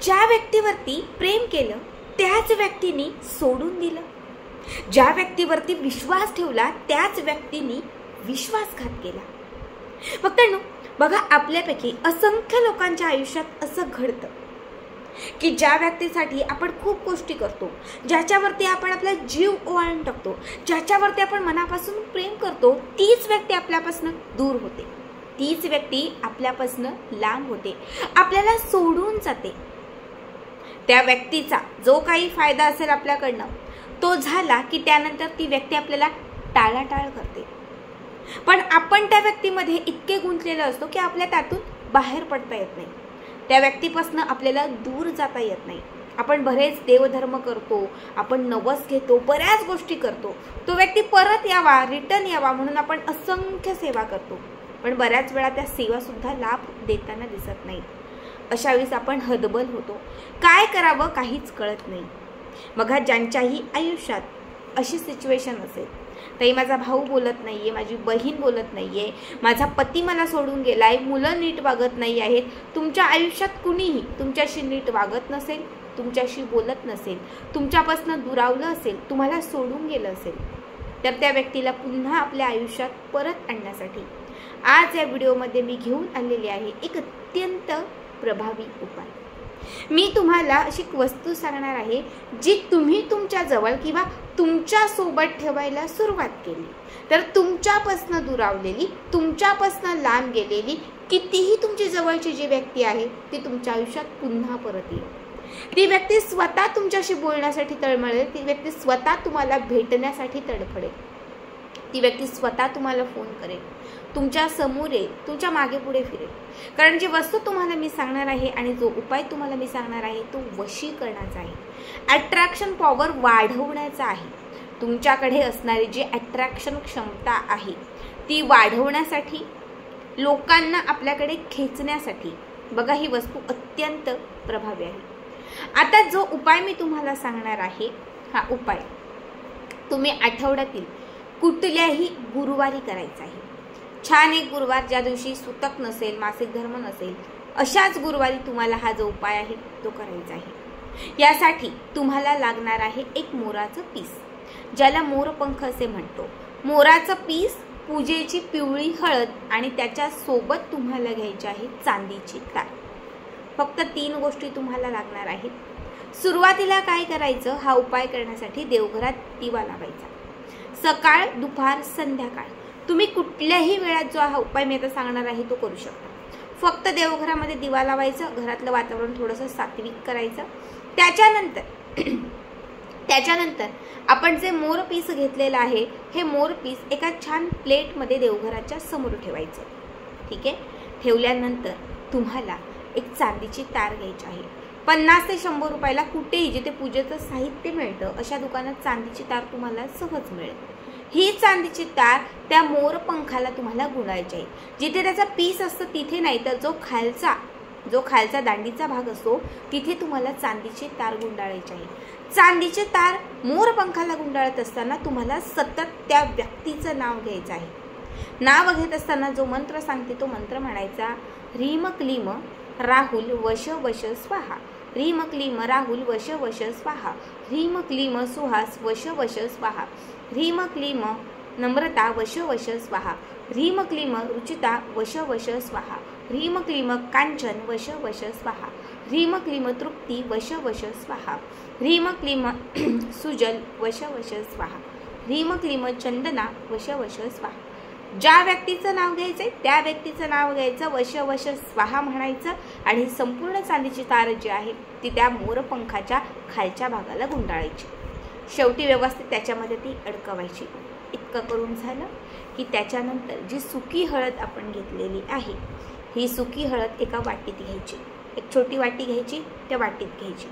ज्या व्यक्तीवरती प्रेम केलं त्याच व्यक्तीने सोडून दिलं, ज्या व्यक्तीवरती विश्वास ठेवला त्याच व्यक्तीने विश्वासघात केला. फक्त बघा, आपल्यापैकी असंख्य लोकांच्या आयुष्यात असं घडतं की ज्या व्यक्तीसाठी आपण खूप गोष्टी करतो, ज्याच्यावरती आपण आपला जीव ओवाळून टाकतो, ज्याच्यावरती आपण मनापासून प्रेम करतो, तीच व्यक्ती आपल्यापासून दूर होते, तीच व्यक्ती आपल्यापासून लांब होते, आपल्याला सोडून जाते. त्या व्यक्तीचा जो काही फायदा असेल आपल्याकडनं तो झाला की त्यानंतर ती व्यक्ती आपल्याला टाळाटाळ करते. पण आपण त्या व्यक्तीमध्ये इतके गुंतलेलो असतो की आपल्या त्यातून बाहेर पडता येत नाही, त्या व्यक्तीपासून आपल्याला दूर जाता येत नाही. आपण बरेच देवधर्म करतो, आपण नवस घेतो, बऱ्याच गोष्टी करतो, तो व्यक्ती परत यावा, रिटर्न यावा म्हणून आपण असंख्य सेवा करतो, पण बऱ्याच वेळा त्या सेवा सुद्धा लाभ देताना दिसत नाहीत. अशा वेळेस आपण हतबल होतो, काय करावं काहीच कळत नाही. बघा, ज्यांच्याही आयुष्यात अशी सिच्युएशन असेल, ताई माझा भाऊ बोलत नाहीये, माझी बहीण बोलत नाहीये, माझा पती मला सोडून गेलाय, मुलं नीट वागत नाही आहेत, तुमच्या आयुष्यात कुणीही तुमच्याशी नीट वागत नसेल, तुमच्याशी बोलत नसेल, तुमच्यापासून दुरावलं असेल, तुम्हाला सोडून गेलं असेल, तर त्या व्यक्तीला पुन्हा आपल्या आयुष्यात परत आणण्यासाठी आज या व्हिडिओमध्ये मी घेऊन आलेली आहे एक अत्यंत प्रभावी उपाय. मी तुम्हाला अशी वस्तू सांगणार आहे जी तुम्ही तुमच्या जवळ किंवा तुमच्या सोबत ठेवायला सुरुवात केली तर तुमच्यापासून दुरावलेली, तुमच्यापासून लांब गेलेली कितीही तुमची जवळची जी व्यक्ती आहे ती तुमच्या आयुष्यात पुन्हा परत येईल. ती व्यक्ती स्वतः तुमच्याशी बोलण्यासाठी तळमळेल, ती व्यक्ती स्वतः तुम्हाला भेटण्यासाठी तडफडेल, ती व्यक्ती स्वतः तुम्हाला फोन करेल, तुमच्या समोर येईल, तुमच्या मागे पुढे फिरेल. कारण जी वस्तू तुम्हाला मी सांगणार आहे आणि जो उपाय तुम्हाला मी सांगणार आहे तो वशीकरणाचा आहे, अट्रॅक्शन पॉवर वाढवण्याचा आहे. तुमच्याकडे असणारी जी अट्रॅक्शन क्षमता आहे ती वाढवण्यासाठी, लोकांना आपल्याकडे खेचण्यासाठी बघा ही वस्तू अत्यंत प्रभावी आहे. आता जो उपाय मी तुम्हाला सांगणार आहे हा उपाय तुम्ही आठवड्यातील कुठल्याही गुरुवारी करायचा आहे. छान एक गुरुवार ज्या दिवशी सुतक नसेल, मासिक धर्म नसेल, अशाच गुरुवारी तुम्हाला हा जो उपाय आहे तो करायचा आहे. यासाठी तुम्हाला लागणार आहे एक मोराचं पीस, ज्याला मोरपंख असे म्हणतो. मोराचं पीस, पूजेची पिवळी हळद आणि त्याच्या सोबत तुम्हाला घ्यायची आहे चांदीची तार. फक्त 3 गोष्टी तुम्हाला लागणार आहेत. सुरुवातीला काय करायचं, हा उपाय करण्यासाठी देवघरात दिवा लावायचा. सकाळ, दुपार, संध्याकाळ तुम्ही कुठल्याही वेळात जो हा उपाय मी आता सांगणार आहे तो करू शकता. फक्त देवघरामध्ये दिवा लावायचं, घरातलं वातावरण थोडंसं सात्विक करायचं. त्याच्यानंतर आपण जे मोर पीस घेतलेलं आहे हे मोर पीस एका छान प्लेटमध्ये देवघराच्या समोर ठेवायचं. ठीक आहे, ठेवल्यानंतर तुम्हाला एक चांदीची तार घ्यायची आहे. 50 ते 100 रुपयाला कुठेही जिथे पूजेचं साहित्य मिळतं अशा दुकानात चांदीची तार तुम्हाला सहज मिळेल. ही चांदीची तार त्या मोरपंखाला तुम्हाला गुंडाळायची आहे. जिथे त्याचा पीस असतं तिथे नाही, तर जो खालचा दांडीचा भाग असतो तिथे तुम्हाला चांदीची तार गुंडाळायची आहे. चांदीची तार मोरपंखाला गुंडाळत असताना तुम्हाला सतत त्या व्यक्तीचं नाव घ्यायचं आहे. नाव घेत असताना जो मंत्र सांगते तो मंत्र म्हणायचा. ह्रीम क्लीम राहुल वश वश स्वाहा, ह्रीम क्लीम राहुल वश वश स्वाहा, ह्रीम क्लीम सुहास वश वश स्वाहा, ह्रीम क्लीम नम्रता वश वश स्वाहा, ह्रीम क्लीम रुचिता वश वश स्वाहा, ह्रीम क्लीम कांचन वश वश स्वाहा, ह्रीम क्लीम तृप्ती वश वश स्वाहा, ह्रीम क्लीम सुजल वश वश स्वाहा, ह्रीम क्लीम चंदना वश वश स्वाहा. ज्या व्यक्तीचं नाव घ्यायचंय त्या व्यक्तीचं नाव घ्यायचं, वश वश स्वाहा म्हणायचं आणि संपूर्ण चांदीची तार जी आहे ती त्या मोरपंखाच्या खालच्या भागाला गुंडाळायची. शेवटी व्यवस्थित त्याच्यामध्ये ती अडकवायची. इतकं करून झालं की त्याच्यानंतर जी सुकी हळद आपण घेतलेली आहे ही सुकी हळद एका वाटीत घ्यायची. एक छोटी वाटी घ्यायची, त्या वाटीत घ्यायची.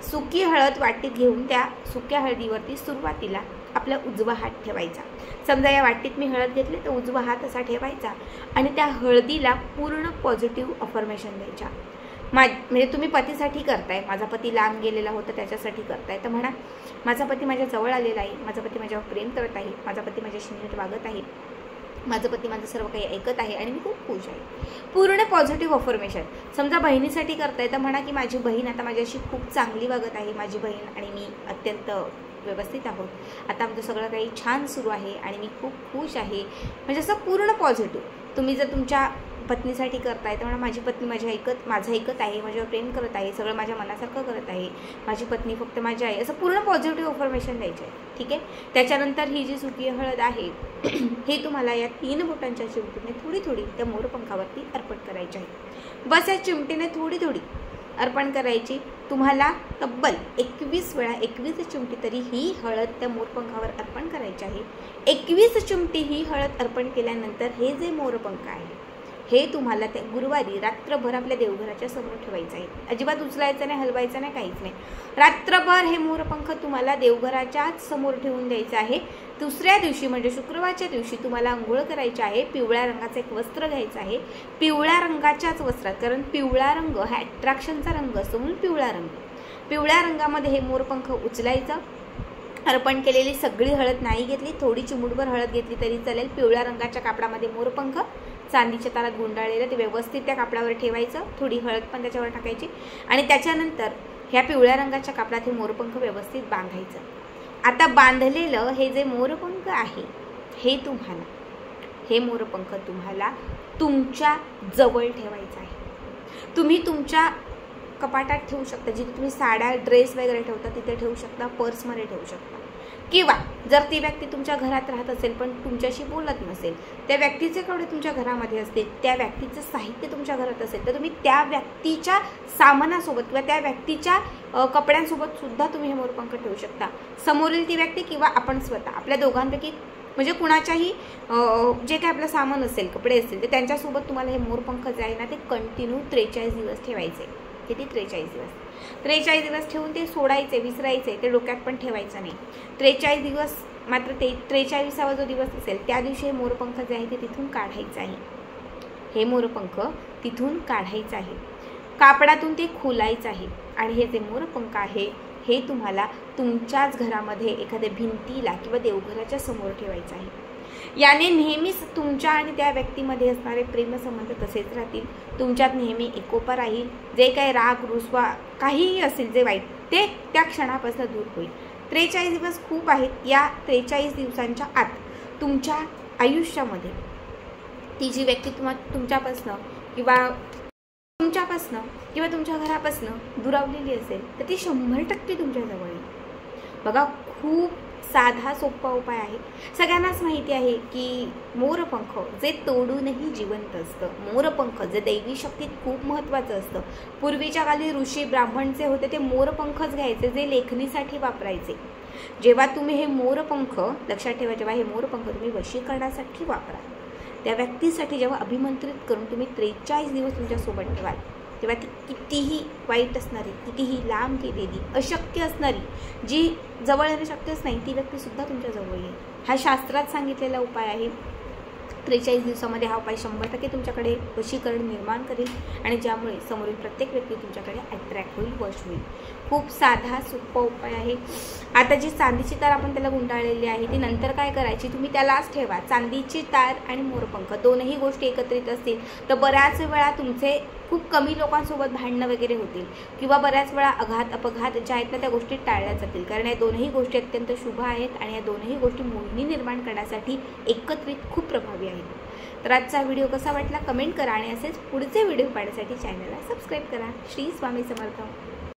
सुकी हळद वाटीत घेऊन त्या सुक्या हळदीवरती सुरुवातीला आपला उजवा हात ठेवायचा. समजा या वाटीत मी हळद घेतली तर उजवा हात असा ठेवायचा आणि त्या हळदीला पूर्ण पॉझिटिव्ह अफर्मेशन द्यायच्या. म्हणजे तुम्ही पतीसाठी करताय, माझा पती लांब गेलेला होता त्याच्यासाठी करताय, तर म्हणा माझा पती माझ्या जवळ आलेला आहे, माझा पती माझ्यावर प्रेम करत आहे, माझा पती माझ्याशी नीट वागत आहे, माझं पती माझं सर्व काही ऐकत आहे आणि मी खूप खुश आहे. पूर्ण पॉझिटिव्ह अफर्मेशन. समजा बहिणीसाठी करताय तर म्हणा की माझी बहीण आता माझ्याशी खूप चांगली वागत आहे, माझी बहीण आणि मी अत्यंत व्यवस्थित आहोत, आता आमचं सगळं काही छान सुरू आहे आणि मी खूप खुश आहे. म्हणजे असं पूर्ण पॉझिटिव्ह. तुम्ही जर तुमच्या पत्नीसाठी करताय तर म्हणा माझी पत्नी माझं ऐकत आहे, माझ्यावर प्रेम करत आहे, सगळं माझ्या मनासारखं करत आहे, माझी पत्नी फक्त माझी आहे, असं पूर्ण पॉझिटिव्ह अफर्मेशन द्यायचं आहे. ठीक आहे. त्याच्यानंतर ही जी सुकी हळद आहे हे तुम्हाला या 3 बोटांच्या चिमटीने थोडी थोडी त्या मोरपंखावरती अर्पण करायची आहे. बस या चिमटीने थोडी थोडी अर्पण करायची. तुम्हाला तब्बल 21 वेळा 21 चिमटी तरी ही हळद त्या मोरपंखावर अर्पण करायची आहे. 21 चिमटी ही हळद अर्पण केल्यानंतर हे जे मोरपंख आहे हे तुम्हाला त्या गुरुवारी रात्रभर आपल्या देवघराच्या समोर ठेवायचं आहे. अजिबात उचलायचं नाही, हलवायचं नाही, काहीच नाही. रात्रभर हे मोरपंख तुम्हाला देवघराच्याच समोर ठेवून द्यायचं आहे. दुसऱ्या दिवशी म्हणजे शुक्रवारच्या दिवशी तुम्हाला अंघोळ करायची आहे. पिवळ्या रंगाचं एक वस्त्र घ्यायचं आहे. पिवळ्या रंगाच्याच वस्त्रात, कारण पिवळा रंग हा अट्रॅक्शनचा रंग असतो म्हणून पिवळा रंग. पिवळ्या रंगामध्ये हे मोरपंख उचलायचं. अर्पण केलेली सगळी हळद नाही घेतली, थोडी चिमूटभर हळद घेतली तरी चालेल. पिवळ्या रंगाच्या कापडामध्ये मोरपंख चांदीच्या तारात गुंडाळलेलं ते व्यवस्थित त्या कापडावर ठेवायचं. थोडी हळद पण त्याच्यावर टाकायची आणि त्याच्यानंतर ह्या पिवळ्या रंगाच्या कापडात हे मोरपंख व्यवस्थित बांधायचं. आता बांधलेलं हे जे मोरपंख आहे हे मोरपंख तुम्हाला तुमच्या जवळ ठेवायचं आहे. तुम्ही तुमच्या कपाटात ठेवू शकता, जिथे तुम्ही साड्या ड्रेस वगैरे ठेवता तिथे ठेवू शकता, पर्समध्ये ठेवू शकता. किंवा जर ती व्यक्ती तुमच्या घरात राहत असेल पण तुमच्याशी बोलत नसेल, त्या व्यक्तीचे कपडे तुमच्या घरामध्ये असतील, त्या व्यक्तीचं साहित्य तुमच्या घरात असेल तर तुम्ही त्या व्यक्तीच्या सामानासोबत किंवा त्या व्यक्तीच्या कपड्यांसोबत सुद्धा तुम्ही हे मोरपंख ठेवू शकता. समोरील ती व्यक्ती किंवा आपण स्वतः, आपल्या दोघांपैकी म्हणजे कुणाच्याही जे काय आपलं सामान असेल, कपडे असतील, तर त्यांच्यासोबत तुम्हाला हे मोरपंख जे आहे ना ते कंटिन्यू 43 दिवस ठेवायचे. किती? 43 दिवस. 43 दिवस ठेवून ते सोडायचे, विसरायचे, ते डोक्यात पण ठेवायचं नाही. 43 दिवस मात्र ते 43वा जो दिवस असेल त्या दिवशी हे मोरपंख जे आहे ते तिथून काढायचं आहे. हे मोरपंख तिथून काढायचं आहे, कापडातून ते खोलायचं आहे आणि हे जे मोरपंख आहे हे तुम्हाला तुमच्याच घरामध्ये एखाद्या भिंतीला किंवा देवघराच्या समोर ठेवायचं आहे. याने नेहमीच तुमच्या आणि त्या व्यक्तीमध्ये असणारे प्रेमसंबंध तसेच राहतील. तुमच्यात नेहमी एकोपा राहील. जे काही राग रुसवा काहीही असेल जे वाईट ते त्या क्षणापासून दूर होईल. 43 दिवस खूप आहेत. या 43 दिवसांच्या आत तुमच्या आयुष्यामध्ये ती जी व्यक्ती तुमच्यापासनं किंवा तुमच्या घरापासनं दुरावलेली असेल तर ती 100% तुमच्या जवळ येईल. बघा, खूप साधा सोपा उपाय आहे. सगळ्यांनाच माहिती आहे की मोरपंख जे तोडूनही जिवंत असतं, मोरपंख जे दैवी शक्तीत खूप महत्त्वाचं असतं. पूर्वीच्या काली ऋषी ब्राह्मण जे होते ते मोरपंखच घ्यायचे जे लेखणीसाठी वापरायचे. जेव्हा तुम्ही हे मोरपंख लक्षात ठेवा, जेव्हा हे मोरपंख तुम्ही वशीकरणासाठी वापरा, त्या व्यक्तीसाठी जेव्हा अभिमंत्रित करून तुम्ही 43 दिवस तुमच्यासोबत ठेवाल तेव्हा ती कितीही वाईट असणारी, कितीही लांब गेलेली, अशक्य असणारी, जी जवळ येणं शक्यच नाही ती व्यक्तीसुद्धा तुमच्या जवळ येईल. हा शास्त्रात सांगितलेला उपाय आहे. 43 दिवसामध्ये हा उपाय 100% तुमच्याकडे वशीकरण निर्माण करेल आणि ज्यामुळे समोरील प्रत्येक व्यक्ती तुमच्याकडे अट्रॅक्ट होईल, वश होईल. खूप साधा सोपा उपाय आहे. आता जी चांदीची तार आपण त्याला गुंडाळलेली आहे ती नंतर काय करायची, तुम्ही त्यालाच ठेवा. चांदीची तार आणि मोरपंख दोनही गोष्टी एकत्रित असतील तर बऱ्याच वेळा तुमचे खूप कमी लोकांसोबत भांडणं वगैरे होतील किंवा बऱ्याच वेळा अपघात ज्या आहेत ना त्या गोष्टी टाळल्या जातील, कारण या दोनही गोष्टी अत्यंत शुभ आहेत आणि या दोनही गोष्टी मोहिनी निर्माण करण्यासाठी एकत्रित खूप प्रभावी आहेत. तर आजचा व्हिडिओ कसा वाटला कमेंट करा आणि असेच पुढचे व्हिडिओ पाहण्यासाठी चॅनलला सबस्क्राईब करा. श्री स्वामी समर्थ.